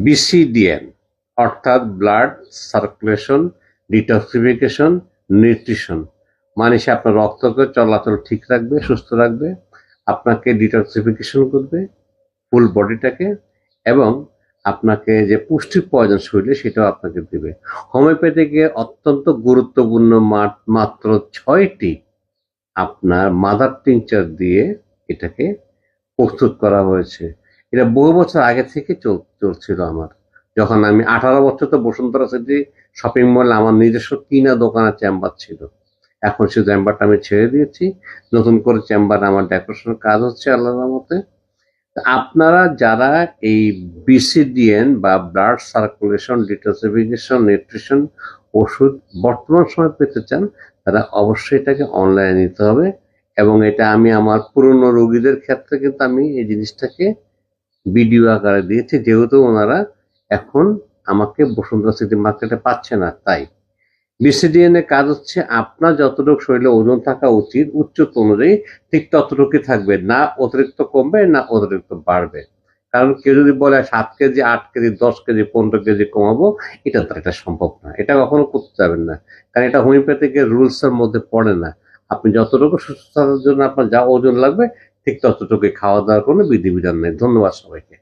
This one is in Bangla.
BCDN অর্থাৎ ব্লাড সার্কুলেশন ডিটক্সিফিকেশন নিউট্রিশন, মানে সে আপনার রক্তকে চলাচল ঠিক রাখবে, সুস্থ রাখবে, আপনাকে ডিটক্সিফিকেশন করবে ফুল বডিটাকে, এবং আপনাকে যে পুষ্টির প্রয়োজন শরীরে সেটাও আপনাকে দেবে। হোমিওপ্যাথিকে অত্যন্ত গুরুত্বপূর্ণ মাত্র 6টি আপনার মাদার টিংচার দিয়ে এটাকে প্রস্তুত করা হয়েছে। এটা বহু বছর আগে থেকে চলছিল আমার। যখন আমি 18 বছর, তো বসুন্ধরা সিটি শপিং মলে আমার নিজস্ব 3টা দোকানের চেম্বার ছিল। এখন সেই চেম্বারটা আমি ছেড়ে দিয়েছি, নতুন করে চেম্বার আমার ডেকোরেশনের কাজ হচ্ছে আল্লাহর রহমতে। আপনারা যারা এই BCDN বা ব্লাড সার্কুলেশন ডিটক্সিফিকেশন নিউট্রিশন ওষুধ বর্তমান সময় পেতে চান, তারা অবশ্যই এটাকে অনলাইনে নিতে হবে। এবং এটা আমি আমার পুরনো রোগীদের ক্ষেত্রে কিন্তু আমি এই জিনিসটাকে ভিডিও আকারে দিয়েছি, যেহেতু ওনারা এখন আমাকে বসুন্ধরা সিটি মার্কেটে পাচ্ছে না। তাই BCDN এর কাজ হচ্ছে আপনার যতটুকু শরীরে ওজন থাকা উচিত উচ্চতা অনুযায়ী ঠিক ততটুকুই থাকবে, না অতিরিক্ত কমবে না অতিরিক্ত বাড়বে। কারণ কেউ যদি বলে 7 কেজি 8 কেজি 10 কেজি 15 কেজি কমাবো, এটা তো এটা সম্ভব না, এটা কখনো করতে যাবেন না। কারণ এটা হোমিওপ্যাথিকের রুলস এর মধ্যে পড়ে না। আপনি যতটুকু সুস্থ থাকার জন্য আপনার যা ওজন লাগবে ঠিক ততটুকুই খাওয়া দাওয়ার কোনো বিধিবিধান নেই। ধন্যবাদ সবাইকে।